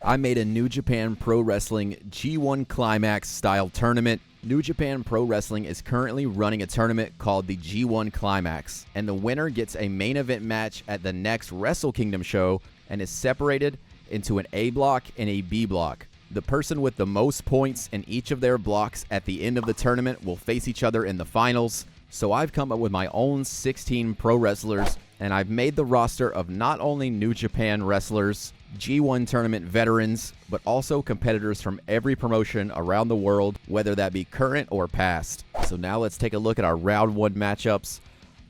I made a New Japan Pro Wrestling G1 Climax style tournament. New Japan Pro Wrestling is currently running a tournament called the G1 Climax, and the winner gets a main event match at the next Wrestle Kingdom show and is separated into an A block and a B block. The person with the most points in each of their blocks at the end of the tournament will face each other in the finals. So I've come up with my own 16 pro wrestlers, and I've made the roster of not only New Japan wrestlers, G1 tournament veterans, but also competitors from every promotion around the world, whether that be current or past. So now let's take a look at our round 1 matchups.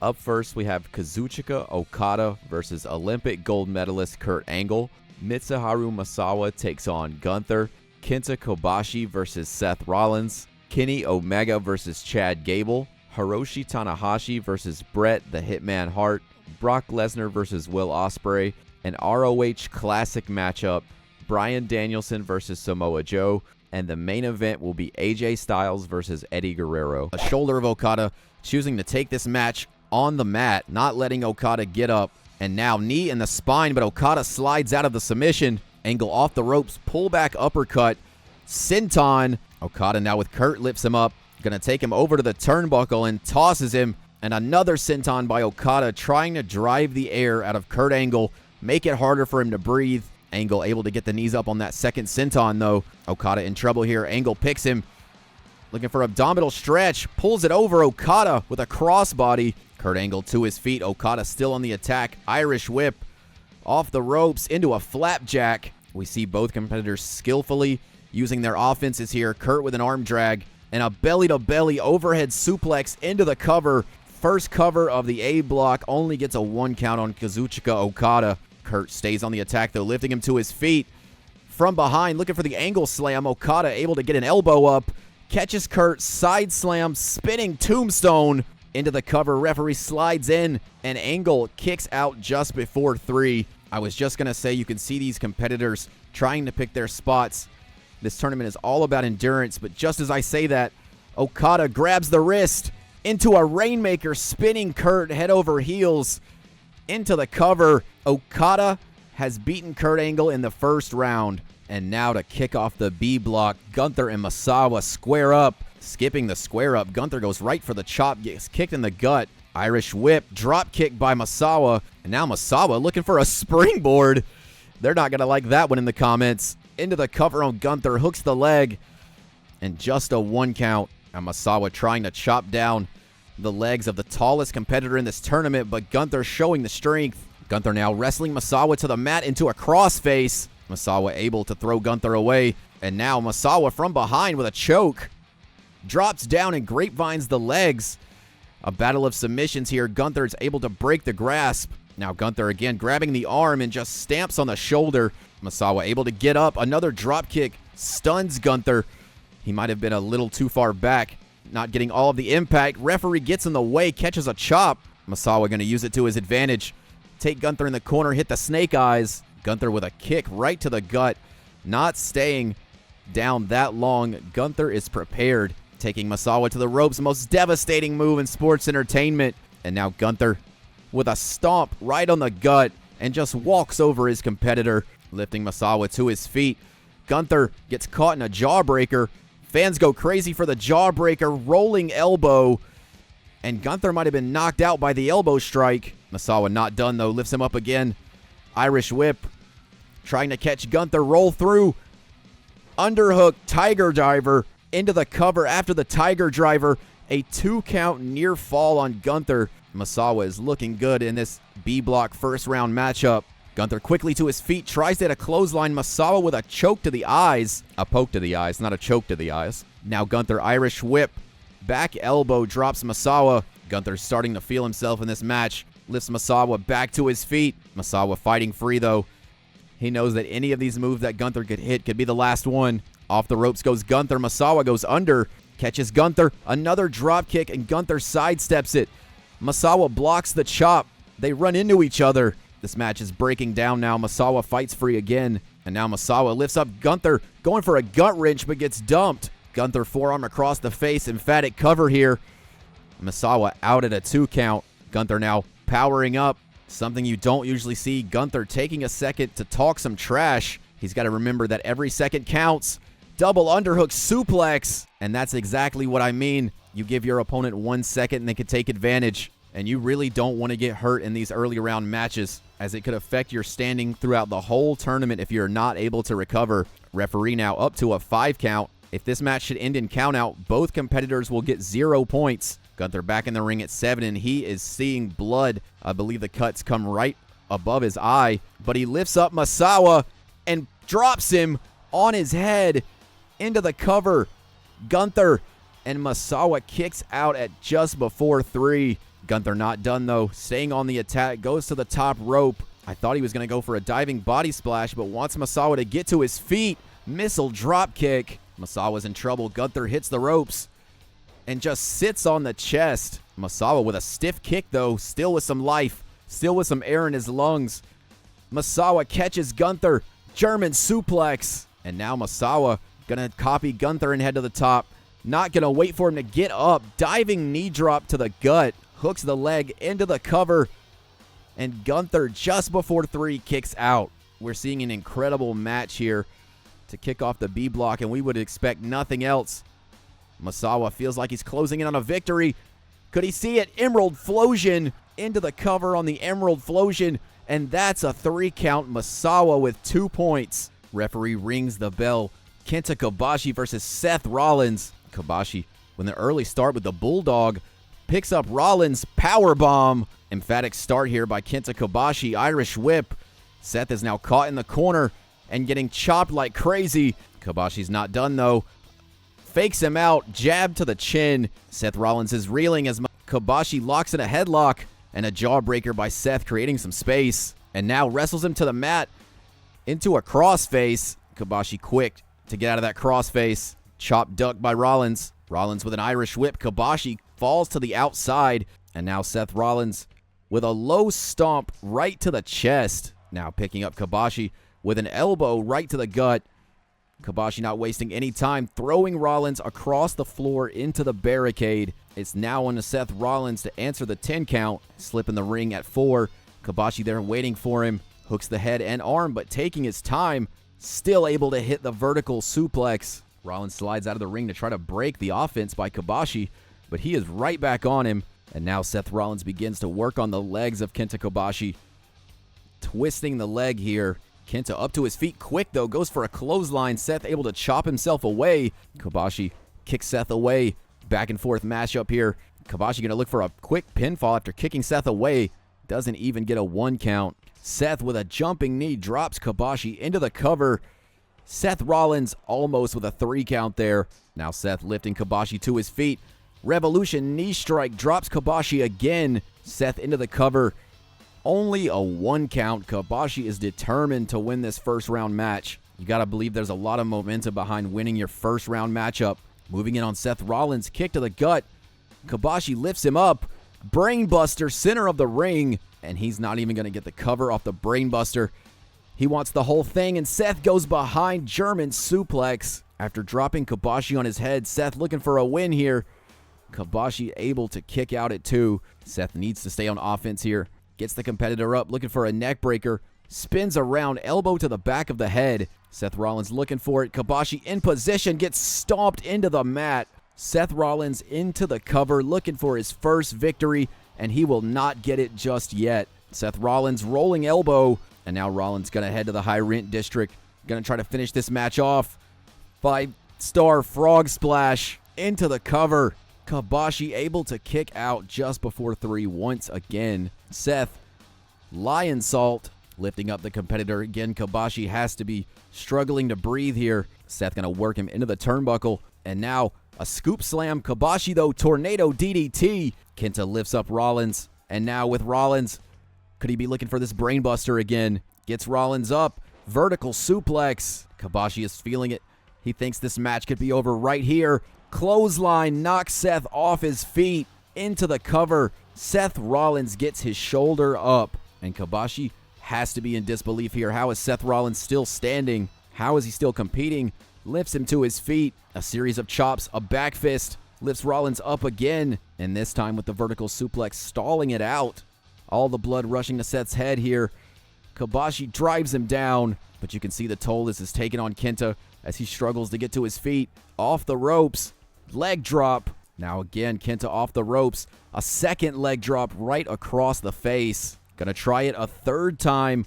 Up first, we have Kazuchika Okada versus Olympic gold medalist Kurt Angle. Mitsuharu Misawa takes on Gunther. Kenta Kobashi versus Seth Rollins. Kenny Omega versus Chad Gable. Hiroshi Tanahashi versus Bret the Hitman Hart. Brock Lesnar versus Will Ospreay. An ROH Classic matchup, Bryan Danielson versus Samoa Joe, and the main event will be AJ Styles versus Eddie Guerrero. A shoulder of Okada choosing to take this match on the mat, not letting Okada get up, and now knee in the spine, but Okada slides out of the submission. Angle off the ropes, pull back uppercut, senton. Okada now with Kurt lifts him up, gonna take him over to the turnbuckle and tosses him, and another senton by Okada trying to drive the air out of Kurt Angle, make it harder for him to breathe. Angle able to get the knees up on that second senton, though. Okada in trouble here. Angle picks him. Looking for abdominal stretch. Pulls it over Okada with a crossbody. Kurt Angle to his feet. Okada still on the attack. Irish whip. Off the ropes into a flapjack. We see both competitors skillfully using their offenses here. Kurt with an arm drag. And a belly-to-belly overhead suplex into the cover. First cover of the A block only gets a 1 count on Kazuchika Okada. Kurt stays on the attack, though, lifting him to his feet. From behind, looking for the angle slam. Okada able to get an elbow up. Catches Kurt, side slam, spinning tombstone into the cover. Referee slides in, and Angle kicks out just before 3. I was just going to say, you can see these competitors trying to pick their spots. This tournament is all about endurance, but just as I say that, Okada grabs the wrist into a Rainmaker, spinning Kurt head over heels into the cover. Okada has beaten Kurt Angle in the first round. And now to kick off the B block, Gunther and Misawa square up. Skipping the square up, Gunther goes right for the chop, gets kicked in the gut. Irish whip, drop kick by Misawa. And now Misawa looking for a springboard. They're not going to like that one in the comments. Into the cover on Gunther, hooks the leg. And just a 1 count. And Misawa trying to chop down the legs of the tallest competitor in this tournament, but Gunther showing the strength. Gunther now wrestling Misawa to the mat into a crossface. Misawa able to throw Gunther away, and now Misawa from behind with a choke. Drops down and grapevines the legs. A battle of submissions here. Gunther is able to break the grasp. Now Gunther again grabbing the arm and just stamps on the shoulder. Misawa able to get up. Another drop kick stuns Gunther. He might have been a little too far back, not getting all of the impact. Referee gets in the way, catches a chop. Misawa going to use it to his advantage. Take Gunther in the corner, hit the snake eyes. Gunther with a kick right to the gut. Not staying down that long. Gunther is prepared. Taking Misawa to the ropes. Most devastating move in sports entertainment. And now Gunther with a stomp right on the gut and just walks over his competitor. Lifting Misawa to his feet. Gunther gets caught in a jawbreaker. Fans go crazy for the jawbreaker, rolling elbow. And Gunther might have been knocked out by the elbow strike. Misawa not done, though. Lifts him up again. Irish whip. Trying to catch Gunther. Roll through. Underhook. Tiger driver. Into the cover after the tiger driver. A 2 count near fall on Gunther. Misawa is looking good in this B block first round matchup. Gunther quickly to his feet, tries to hit a clothesline. Misawa with a choke to the eyes. A poke to the eyes, not a choke to the eyes. Now Gunther, Irish whip. Back elbow drops Misawa. Gunther starting to feel himself in this match. Lifts Misawa back to his feet. Misawa fighting free, though. He knows that any of these moves that Gunther could hit could be the last one. Off the ropes goes Gunther. Misawa goes under. Catches Gunther. Another drop kick, and Gunther sidesteps it. Misawa blocks the chop. They run into each other. This match is breaking down now. Misawa fights free again. And now Misawa lifts up Gunther, going for a gut wrench, but gets dumped. Gunther forearm across the face. Emphatic cover here. Misawa out at a 2 count. Gunther now powering up. Something you don't usually see. Gunther taking a second to talk some trash. He's got to remember that every second counts. Double underhook suplex. And that's exactly what I mean. You give your opponent 1 second and they can take advantage. And you really don't want to get hurt in these early round matches, as it could affect your standing throughout the whole tournament if you're not able to recover. Referee now up to a 5 count. If this match should end in countout, both competitors will get 0 points. Gunther back in the ring at 7, and he is seeing blood. I believe the cuts come right above his eye, but he lifts up Misawa and drops him on his head into the cover. Gunther and Misawa kicks out at just before 3. Gunther not done though, staying on the attack, goes to the top rope. I thought he was going to go for a diving body splash, but wants Misawa to get to his feet. Missile drop kick. Misawa's in trouble. Gunther hits the ropes and just sits on the chest. Misawa with a stiff kick though, still with some life, still with some air in his lungs. Misawa catches Gunther, German suplex, and now Misawa gonna copy Gunther and head to the top. Not gonna wait for him to get up. Diving knee drop to the gut. Hooks the leg into the cover, and Gunther just before 3 kicks out. We're seeing an incredible match here to kick off the B block, and we would expect nothing else. Misawa feels like he's closing in on a victory. Could he see it? Emerald Flosion into the cover on the Emerald Flosion, and that's a 3 count. Misawa with 2 points. Referee rings the bell. Kenta Kabashi versus Seth Rollins. Kabashi with an early start with the Bulldog. Picks up Rollins, powerbomb. Emphatic start here by Kenta Kabashi, Irish whip. Seth is now caught in the corner and getting chopped like crazy. Kabashi's not done though. Fakes him out, jab to the chin. Seth Rollins is reeling as Kabashi locks in a headlock, and a jawbreaker by Seth, creating some space. And now wrestles him to the mat into a crossface. Kabashi quick to get out of that crossface. Chop duck by Rollins. Rollins with an Irish whip. Kabashi falls to the outside, and now Seth Rollins with a low stomp right to the chest. Now picking up Kabashi with an elbow right to the gut. Kabashi not wasting any time, throwing Rollins across the floor into the barricade. It's now on to Seth Rollins to answer the 10 count. Slip in the ring at 4. Kabashi there waiting for him. Hooks the head and arm, but taking his time. Still able to hit the vertical suplex. Rollins slides out of the ring to try to break the offense by Kabashi, but he is right back on him. And now Seth Rollins begins to work on the legs of Kenta Kabashi. Twisting the leg here. Kenta up to his feet quick, though. Goes for a clothesline. Seth able to chop himself away. Kabashi kicks Seth away. Back and forth mashup here. Kabashi going to look for a quick pinfall after kicking Seth away. Doesn't even get a 1 count. Seth with a jumping knee drops Kabashi into the cover. Seth Rollins almost with a 3 count there. Now Seth lifting Kabashi to his feet. Revolution knee strike drops Kabashi again. Seth into the cover. Only a 1 count. Kabashi is determined to win this first round match. You got to believe there's a lot of momentum behind winning your first round matchup. Moving in on Seth Rollins. Kick to the gut. Kabashi lifts him up. Brainbuster, center of the ring. And he's not even going to get the cover off the Brainbuster. He wants the whole thing, and Seth goes behind. German suplex. After dropping Kabashi on his head, Seth looking for a win here. Kabashi able to kick out at 2. Seth needs to stay on offense here. Gets the competitor up, looking for a neck breaker. Spins around, elbow to the back of the head. Seth Rollins looking for it. Kabashi in position, gets stomped into the mat. Seth Rollins into the cover, looking for his first victory, and he will not get it just yet. Seth Rollins rolling elbow, and now Rollins going to head to the high rent district. Going to try to finish this match off. 5-star frog splash into the cover. Kabashi able to kick out just before 3 once again. Seth, lion salt, lifting up the competitor. Again, Kabashi has to be struggling to breathe here. Seth going to work him into the turnbuckle. And now a scoop slam. Kabashi, though, tornado DDT. Kenta lifts up Rollins. And now with Rollins, could he be looking for this brainbuster again? Gets Rollins up. Vertical suplex. Kabashi is feeling it. He thinks this match could be over right here. Clothesline knocks Seth off his feet into the cover. Seth Rollins gets his shoulder up, and Kabashi has to be in disbelief here. How is Seth Rollins still standing? How is he still competing? Lifts him to his feet. A series of chops, a back fist. Lifts Rollins up again, and this time with the vertical suplex, stalling it out. All the blood rushing to Seth's head here. Kabashi drives him down, but you can see the toll this is taking on Kenta as he struggles to get to his feet. Off the ropes, leg drop. Now again, Kenta off the ropes. A second leg drop right across the face. Gonna try it a third time,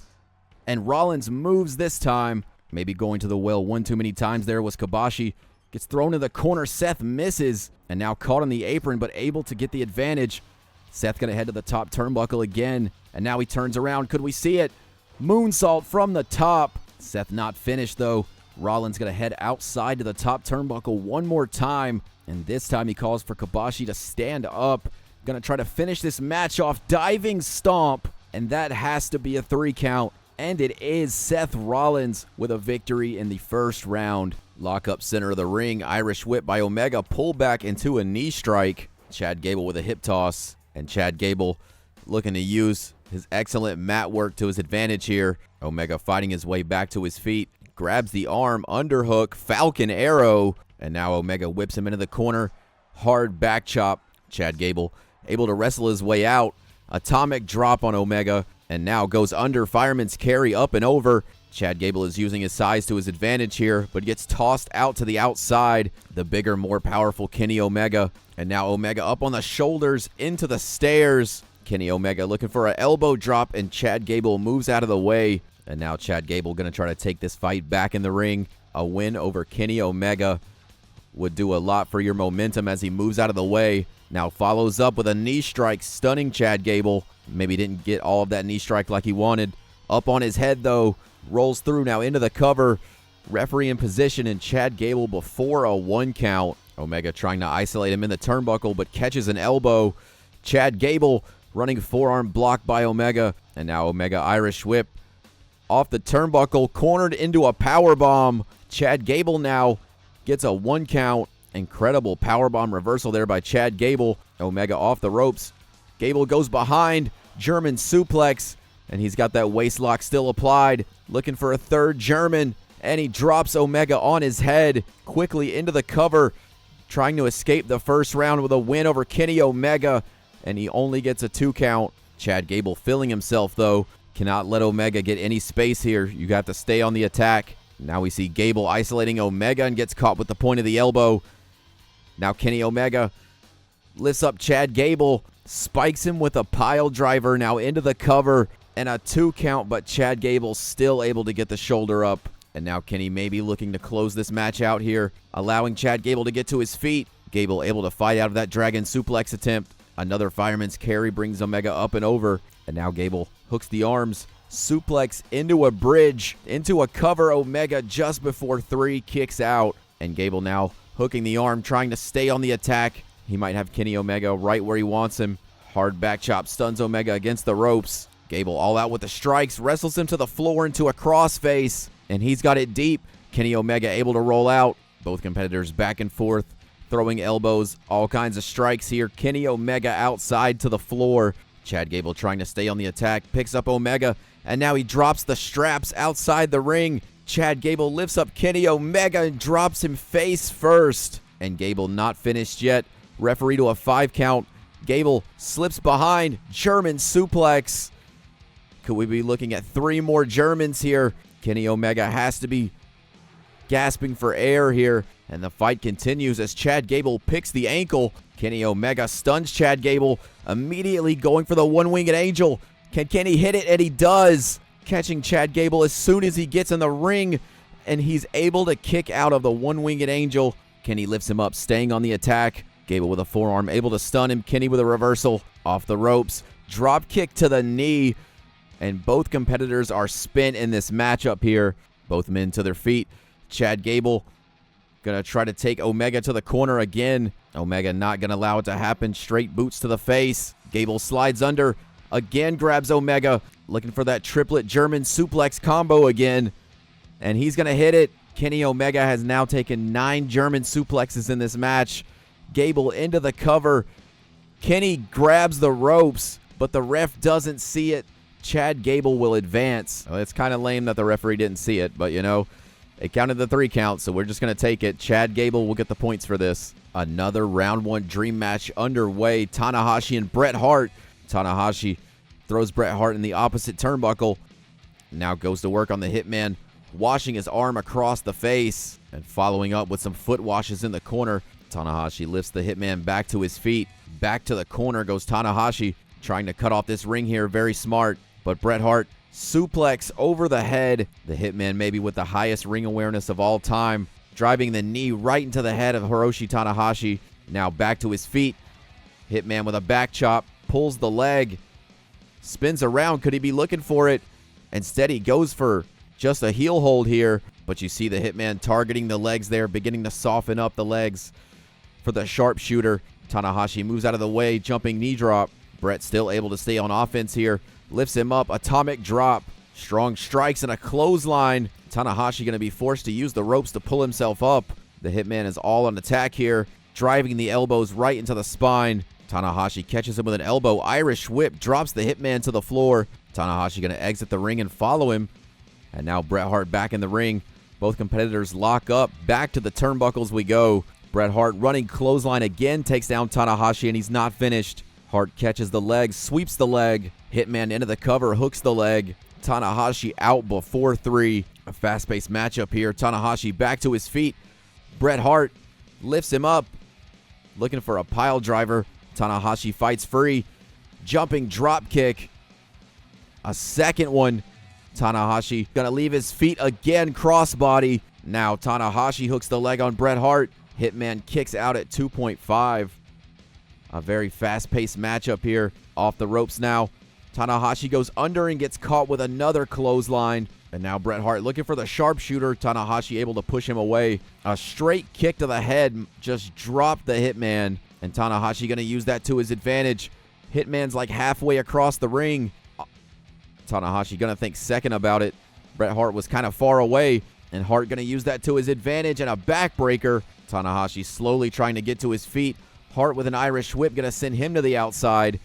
and Rollins moves this time. Maybe going to the well one too many times there was Kabashi. Gets thrown in the corner. Seth misses, and now caught on the apron, but able to get the advantage. Seth gonna head to the top turnbuckle again, and now he turns around. Could we see it? Moonsault from the top. Seth not finished though. Rollins gonna head outside to the top turnbuckle one more time, and this time he calls for Kabashi to stand up. Gonna try to finish this match off. Diving stomp, and that has to be a 3 count. And it is. Seth Rollins with a victory in the first round. Lock up center of the ring. Irish whip by Omega. Pull back into a knee strike. Chad Gable with a hip toss. And Chad Gable looking to use his excellent mat work to his advantage here. Omega fighting his way back to his feet. Grabs the arm. Underhook. Falcon arrow. And now Omega whips him into the corner. Hard back chop. Chad Gable able to wrestle his way out. Atomic drop on Omega. And now goes under. Fireman's carry up and over. Chad Gable is using his size to his advantage here, but gets tossed out to the outside. The bigger, more powerful Kenny Omega. And now Omega up on the shoulders into the stairs. Kenny Omega looking for an elbow drop, and Chad Gable moves out of the way. And now Chad Gable going to try to take this fight back in the ring. A win over Kenny Omega would do a lot for your momentum as he moves out of the way. Now follows up with a knee strike, stunning Chad Gable. Maybe didn't get all of that knee strike like he wanted. Up on his head, though. Rolls through now into the cover. Referee in position, and Chad Gable before a 1 count. Omega trying to isolate him in the turnbuckle, but catches an elbow. Chad Gable running forearm block by Omega. And now Omega Irish whip off the turnbuckle, cornered into a powerbomb. Chad Gable now gets a 1 count. Incredible powerbomb reversal there by Chad Gable. Omega off the ropes. Gable goes behind. German suplex. And he's got that waist lock still applied. Looking for a third German. And he drops Omega on his head. Quickly into the cover. Trying to escape the first round with a win over Kenny Omega. And he only gets a 2 count. Chad Gable filling himself though. Cannot let Omega get any space here. You have to stay on the attack. Now we see Gable isolating Omega and gets caught with the point of the elbow. Now Kenny Omega lifts up Chad Gable. Spikes him with a pile driver now into the cover. And a 2 count, but Chad Gable still able to get the shoulder up. And now Kenny may be looking to close this match out here, allowing Chad Gable to get to his feet. Gable able to fight out of that dragon suplex attempt. Another fireman's carry brings Omega up and over. And now Gable hooks the arms. Suplex into a bridge, into a cover. Omega just before 3 kicks out. And Gable now hooking the arm, trying to stay on the attack. He might have Kenny Omega right where he wants him. Hard back chop stuns Omega against the ropes. Gable all out with the strikes, wrestles him to the floor into a crossface, and he's got it deep. Kenny Omega able to roll out. Both competitors back and forth, throwing elbows, all kinds of strikes here. Kenny Omega outside to the floor. Chad Gable trying to stay on the attack, picks up Omega, and now he drops the straps outside the ring. Chad Gable lifts up Kenny Omega and drops him face first. And Gable not finished yet. Referee to a 5 count. Gable slips behind. German suplex. Could we be looking at 3 more Germans here? Kenny Omega has to be gasping for air here. And the fight continues as Chad Gable picks the ankle. Kenny Omega stuns Chad Gable, immediately going for the one-winged angel. Can Kenny hit it? And he does. Catching Chad Gable as soon as he gets in the ring. And he's able to kick out of the one-winged angel. Kenny lifts him up, staying on the attack. Gable with a forearm, able to stun him. Kenny with a reversal. Off the ropes. Drop kick to the knee. And both competitors are spent in this matchup here. Both men to their feet. Chad Gable gonna try to take Omega to the corner again. Omega not gonna allow it to happen. Straight boots to the face. Gable slides under. Again grabs Omega. Looking for that triplet German suplex combo again. And he's gonna hit it. Kenny Omega has now taken 9 German suplexes in this match. Gable into the cover. Kenny grabs the ropes, but the ref doesn't see it. Chad Gable will advance. Well, it's kind of lame that the referee didn't see it, but you know, it counted the 3 count, so we're just going to take it. Chad Gable will get the points for this. Another round 1 dream match underway. Tanahashi and Bret Hart. Tanahashi throws Bret Hart in the opposite turnbuckle. Now goes to work on the Hitman, washing his arm across the face and following up with some foot washes in the corner. Tanahashi lifts the Hitman back to his feet. Back to the corner goes Tanahashi, trying to cut off this ring here. Very smart. But Bret Hart, suplex over the head. The Hitman maybe with the highest ring awareness of all time, driving the knee right into the head of Hiroshi Tanahashi. Now back to his feet. Hitman with a back chop, pulls the leg, spins around. Could he be looking for it? Instead, he goes for just a heel hold here. But you see the Hitman targeting the legs there, beginning to soften up the legs for the sharpshooter. Tanahashi moves out of the way, jumping knee drop. Bret still able to stay on offense here. Lifts him up, atomic drop. Strong strikes and a clothesline. Tanahashi going to be forced to use the ropes to pull himself up. The Hitman is all on attack here, driving the elbows right into the spine. Tanahashi catches him with an elbow. Irish whip, drops the Hitman to the floor. Tanahashi going to exit the ring and follow him. And now Bret Hart back in the ring. Both competitors lock up. Back to the turnbuckles we go. Bret Hart running clothesline again, takes down Tanahashi, and he's not finished. Hart catches the leg, sweeps the leg. Hitman into the cover, hooks the leg. Tanahashi out before 3. A fast-paced matchup here. Tanahashi back to his feet. Bret Hart lifts him up, looking for a pile driver. Tanahashi fights free. Jumping drop kick. A second one. Tanahashi gonna leave his feet again, crossbody. Now Tanahashi hooks the leg on Bret Hart. Hitman kicks out at 2.5. A very fast-paced matchup here. Off the ropes now. Tanahashi goes under and gets caught with another clothesline. And now Bret Hart looking for the sharpshooter. Tanahashi able to push him away. A straight kick to the head just dropped the Hitman. And Tanahashi going to use that to his advantage. Hitman's like halfway across the ring. Tanahashi going to think second about it. Bret Hart was kind of far away. And Hart going to use that to his advantage. And a backbreaker. Tanahashi slowly trying to get to his feet. Hart with an Irish whip going to send him to the outside.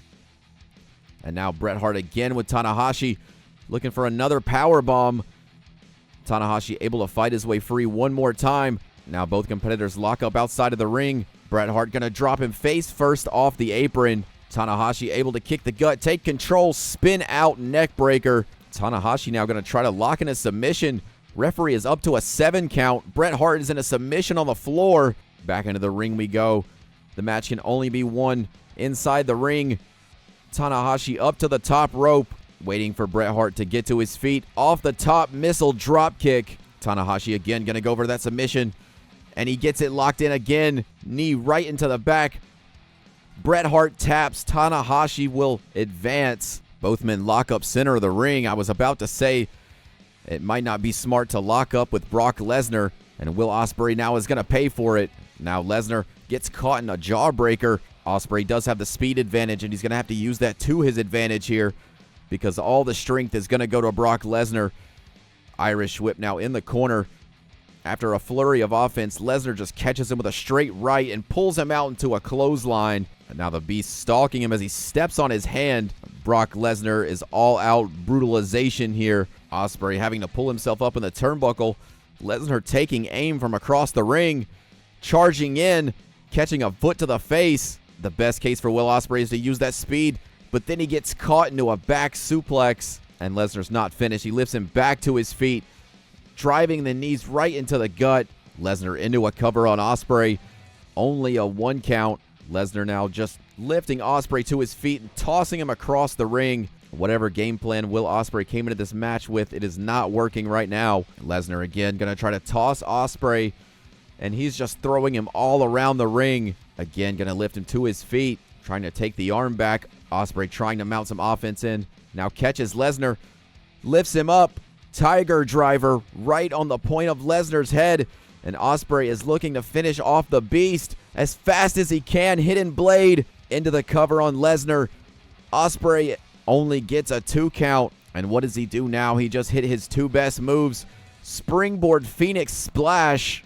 And now Bret Hart again with Tanahashi. Looking for another power bomb. Tanahashi able to fight his way free one more time. Now both competitors lock up outside of the ring. Bret Hart going to drop him face first off the apron. Tanahashi able to kick the gut, take control, spin out, neck breaker. Tanahashi now going to try to lock in a submission. Referee is up to a 7 count. Bret Hart is in a submission on the floor. Back into the ring we go. The match can only be won inside the ring. Tanahashi up to the top rope, waiting for Bret Hart to get to his feet. Off the top, missile drop kick. Tanahashi again going to go over that submission. And he gets it locked in again. Knee right into the back. Bret Hart taps. Tanahashi will advance. Both men lock up center of the ring. I was about to say it might not be smart to lock up with Brock Lesnar. And Will Ospreay now is going to pay for it. Now Lesnar gets caught in a jawbreaker. Ospreay does have the speed advantage, and he's going to have to use that to his advantage here because all the strength is going to go to Brock Lesnar. Irish whip now in the corner. After a flurry of offense, Lesnar just catches him with a straight right and pulls him out into a clothesline. And now the Beast stalking him as he steps on his hand. Brock Lesnar is all out brutalization here. Ospreay having to pull himself up in the turnbuckle. Lesnar taking aim from across the ring. Charging in, catching a foot to the face. The best case for Will Ospreay is to use that speed, but then he gets caught into a back suplex, and Lesnar's not finished. He lifts him back to his feet, driving the knees right into the gut. Lesnar into a cover on Ospreay. Only a 1 count. Lesnar now just lifting Ospreay to his feet and tossing him across the ring. Whatever game plan Will Ospreay came into this match with, it is not working right now. Lesnar again going to try to toss Ospreay, and he's just throwing him all around the ring. Again, going to lift him to his feet, trying to take the arm back. Ospreay trying to mount some offense in. Now catches Lesnar, lifts him up. Tiger driver right on the point of Lesnar's head. And Ospreay is looking to finish off the Beast as fast as he can. Hidden blade into the cover on Lesnar. Ospreay only gets a 2 count. And what does he do now? He just hit his 2 best moves. Springboard Phoenix Splash.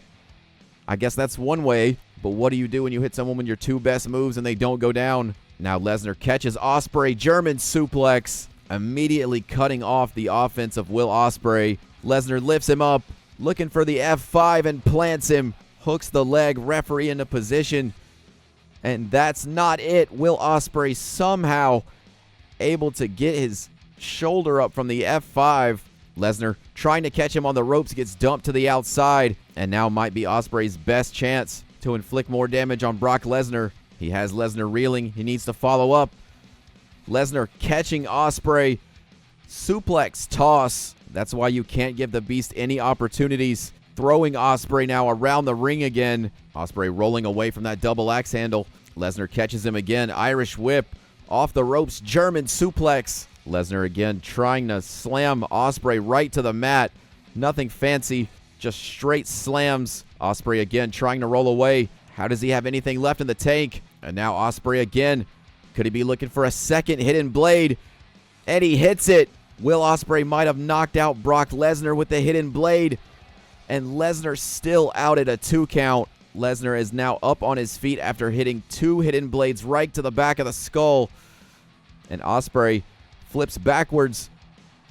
I guess that's one way. But what do you do when you hit someone with your 2 best moves and they don't go down? Now Lesnar catches Ospreay. German suplex. Immediately cutting off the offense of Will Ospreay. Lesnar lifts him up. Looking for the F5 and plants him. Hooks the leg. Referee into position. And that's not it. Will Ospreay somehow able to get his shoulder up from the F5. Lesnar trying to catch him on the ropes, gets dumped to the outside, and now might be Ospreay's best chance to inflict more damage on Brock Lesnar. He has Lesnar reeling. He needs to follow up. Lesnar catching Ospreay. Suplex toss. That's why you can't give the Beast any opportunities. Throwing Ospreay now around the ring again. Ospreay rolling away from that double axe handle. Lesnar catches him again. Irish whip. Off the ropes. German suplex. Lesnar again trying to slam Ospreay right to the mat. Nothing fancy. Just straight slams. Ospreay again trying to roll away. How does he have anything left in the tank? And now Ospreay again. Could he be looking for a second hidden blade? And he hits it. Will Ospreay might have knocked out Brock Lesnar with the hidden blade. And Lesnar still out at a 2 count. Lesnar is now up on his feet after hitting 2 hidden blades right to the back of the skull. And Ospreay flips backwards.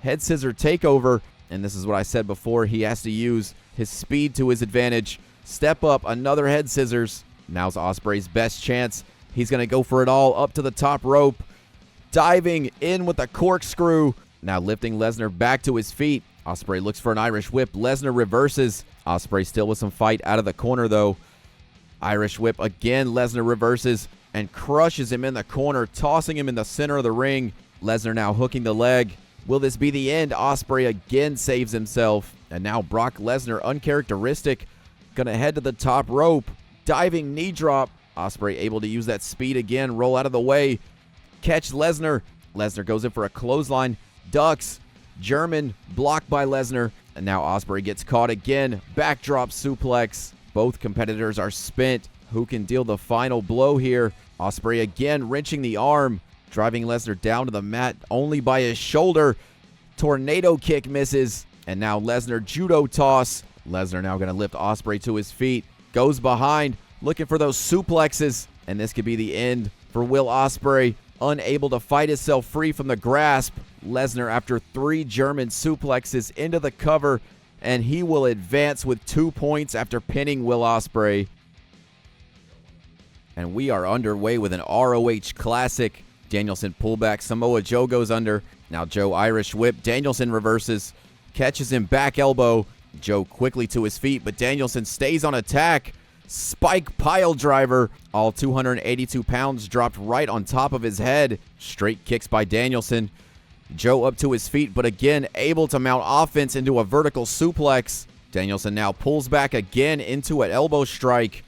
Head scissor takeover. And this is what I said before. He has to use his speed to his advantage. Step up, another head scissors. Now's Ospreay's best chance. He's going to go for it all up to the top rope. Diving in with a corkscrew. Now lifting Lesnar back to his feet. Ospreay looks for an Irish whip. Lesnar reverses. Ospreay still with some fight out of the corner though. Irish whip again. Lesnar reverses and crushes him in the corner, tossing him in the center of the ring. Lesnar now hooking the leg. Will this be the end? Ospreay again saves himself. And now Brock Lesnar, uncharacteristic, gonna head to the top rope. Diving knee drop. Ospreay able to use that speed again. Roll out of the way. Catch Lesnar. Lesnar goes in for a clothesline. Ducks. German blocked by Lesnar. And now Ospreay gets caught again. Backdrop suplex. Both competitors are spent. Who can deal the final blow here? Ospreay again wrenching the arm. Driving Lesnar down to the mat only by his shoulder. Tornado kick misses. And now Lesnar judo toss. Lesnar now going to lift Ospreay to his feet. Goes behind. Looking for those suplexes. And this could be the end for Will Ospreay. Unable to fight himself free from the grasp. Lesnar after 3 German suplexes into the cover. And he will advance with 2 points after pinning Will Ospreay. And we are underway with an ROH Classic. Danielson pullback. Samoa Joe goes under. Now Joe Irish whip. Danielson reverses. Catches him back elbow. Joe quickly to his feet, but Danielson stays on attack. Spike pile driver. All 282 pounds dropped right on top of his head. Straight kicks by Danielson. Joe up to his feet, but again able to mount offense into a vertical suplex. Danielson now pulls back again into an elbow strike.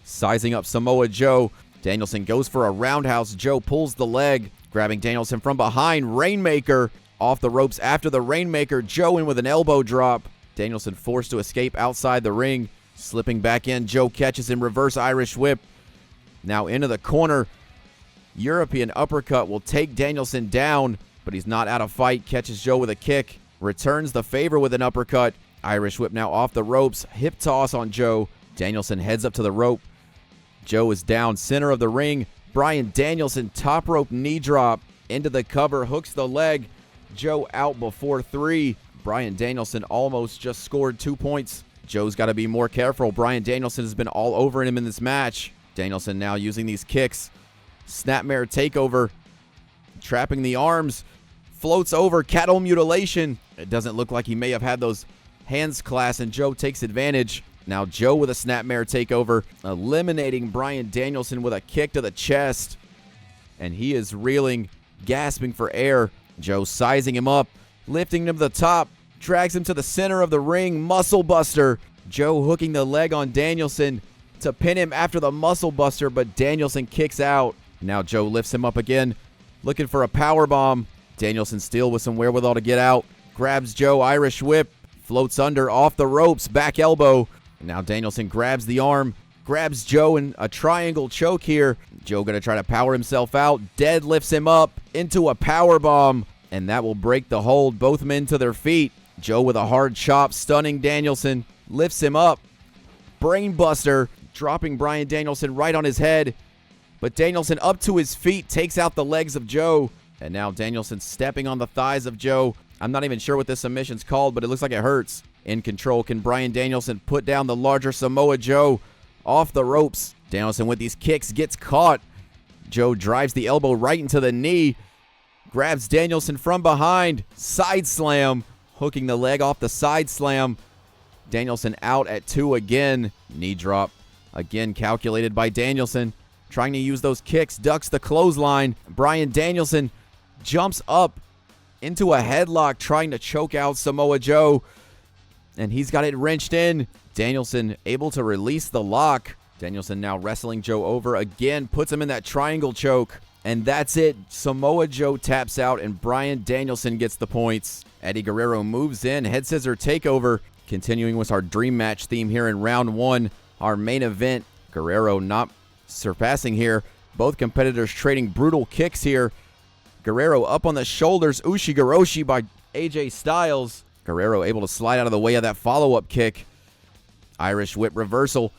Sizing up Samoa Joe. Danielson goes for a roundhouse. Joe pulls the leg. Grabbing Danielson from behind. Rainmaker. Off the ropes after the Rainmaker. Joe in with an elbow drop. Danielson forced to escape outside the ring. Slipping back in. Joe catches him. Reverse Irish whip. Now into the corner. European uppercut will take Danielson down, but he's not out of fight. Catches Joe with a kick. Returns the favor with an uppercut. Irish whip now off the ropes. Hip toss on Joe. Danielson heads up to the rope. Joe is down center of the ring. Bryan Danielson top rope knee drop. Into the cover. Hooks the leg. Joe out before 3. Bryan Danielson almost just scored 2 points. Joe's got to be more careful. Bryan Danielson has been all over him in this match. Danielson now using these kicks. Snapmare takeover. Trapping the arms. Floats over. Cattle mutilation. It doesn't look like he may have had those hands clasped, and Joe takes advantage. Now Joe with a snapmare takeover. Eliminating Bryan Danielson with a kick to the chest. And he is reeling, gasping for air. Joe sizing him up. Lifting him to the top. Drags him to the center of the ring. Muscle buster. Joe hooking the leg on Danielson to pin him after the muscle buster, but Danielson kicks out. Now Joe lifts him up again, looking for a power bomb. Danielson still with some wherewithal to get out. Grabs Joe, Irish whip. Floats under, off the ropes, back elbow. Now Danielson grabs the arm. Grabs Joe in a triangle choke here. Joe going to try to power himself out. Deadlifts him up into a power bomb. And that will break the hold. Both men to their feet. Joe with a hard chop, stunning Danielson. Lifts him up. Brainbuster, dropping Bryan Danielson right on his head. But Danielson up to his feet, takes out the legs of Joe. And now Danielson stepping on the thighs of Joe. I'm not even sure what this submission's called, but it looks like it hurts. In control, can Bryan Danielson put down the larger Samoa Joe? Off the ropes. Danielson with these kicks gets caught. Joe drives the elbow right into the knee. Grabs Danielson from behind. Side slam. hooking the leg off the side slam. Danielson out at 2 again. Knee drop. Again calculated by Danielson. Trying to use those kicks. Ducks the clothesline. Bryan Danielson jumps up into a headlock trying to choke out Samoa Joe. And he's got it wrenched in. Danielson able to release the lock. Danielson now wrestling Joe over again. Puts him in that triangle choke. And that's it. Samoa Joe taps out and Bryan Danielson gets the points. Eddie Guerrero moves in. Head scissor takeover. Continuing with our dream match theme here in round 1. Our main event. Guerrero not surpassing here. Both competitors trading brutal kicks here. Guerrero up on the shoulders. Ushigoroshi by AJ Styles. Guerrero able to slide out of the way of that follow-up kick. Irish whip reversal.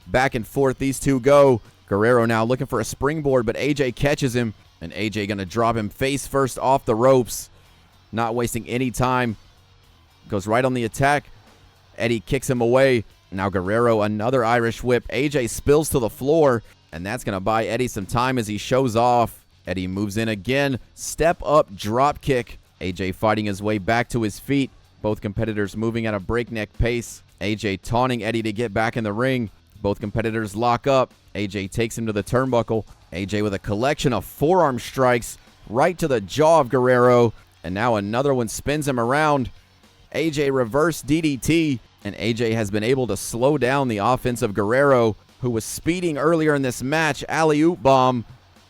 Back and forth these two go. Guerrero now looking for a springboard, but AJ catches him. And AJ going to drop him face first off the ropes. Not wasting any time. Goes right on the attack. Eddie kicks him away. Now Guerrero, another Irish whip. AJ spills to the floor. And that's going to buy Eddie some time as he shows off. Eddie moves in again. Step up drop kick. AJ fighting his way back to his feet. Both competitors moving at a breakneck pace. AJ taunting Eddie to get back in the ring. Both competitors lock up. AJ takes him to the turnbuckle. AJ with a collection of forearm strikes right to the jaw of Guerrero. And now another one spins him around. AJ reverse DDT. And AJ has been able to slow down the offense of Guerrero, who was speeding earlier in this match. Alley-oop bomb.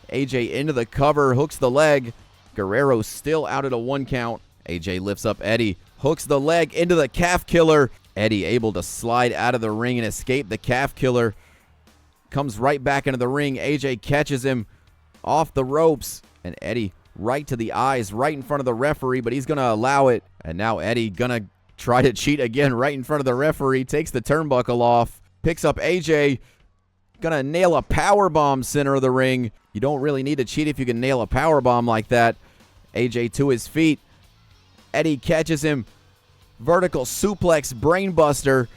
AJ into the cover, hooks the leg. Guerrero still out at a 1 count. AJ lifts up Eddie, hooks the leg into the calf killer. Eddie able to slide out of the ring and escape the calf killer. Comes right back into the ring. AJ catches him off the ropes. And Eddie right to the eyes, right in front of the referee, but he's going to allow it. And now Eddie going to try to cheat again right in front of the referee. Takes the turnbuckle off. Picks up AJ. Going to nail a powerbomb center of the ring. You don't really need to cheat if you can nail a powerbomb like that. AJ to his feet. Eddie catches him. Vertical suplex brainbuster.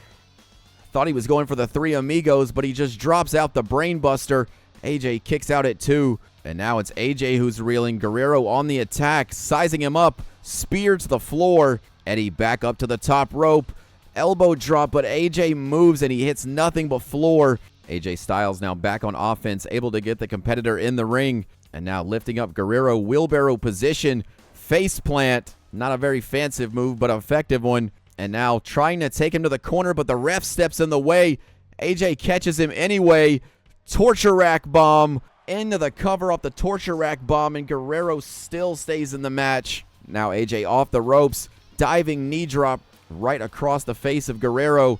Thought he was going for the Three Amigos, but he just drops out the brainbuster. AJ kicks out at 2. And now it's AJ who's reeling. Guerrero on the attack, sizing him up. Spear to the floor. Eddie back up to the top rope. Elbow drop, but AJ moves and he hits nothing but floor. AJ Styles now back on offense, able to get the competitor in the ring. And now lifting up Guerrero, wheelbarrow position, face plant. Not a very fancy move, but an effective one. And now trying to take him to the corner, but the ref steps in the way. AJ catches him anyway. Torture rack bomb into the cover off the torture rack bomb, and Guerrero still stays in the match. Now AJ off the ropes, diving knee drop right across the face of Guerrero.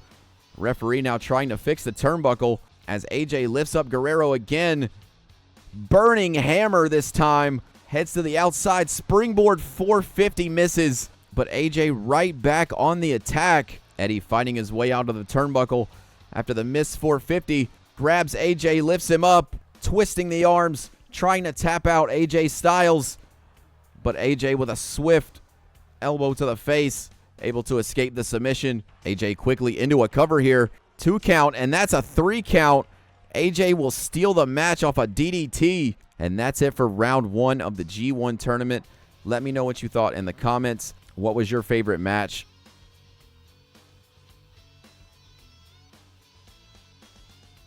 Referee now trying to fix the turnbuckle as AJ lifts up Guerrero again. Burning hammer this time. Heads to the outside. Springboard 450 misses. But AJ right back on the attack. Eddie fighting his way out of the turnbuckle after the missed 450. Grabs AJ, lifts him up. Twisting the arms. Trying to tap out AJ Styles. But AJ with a swift elbow to the face. Able to escape the submission. AJ quickly into a cover here. 2 count, and that's a 3 count. AJ will steal the match off a DDT. And that's it for round 1 of the G1 tournament. Let me know what you thought in the comments. What was your favorite match?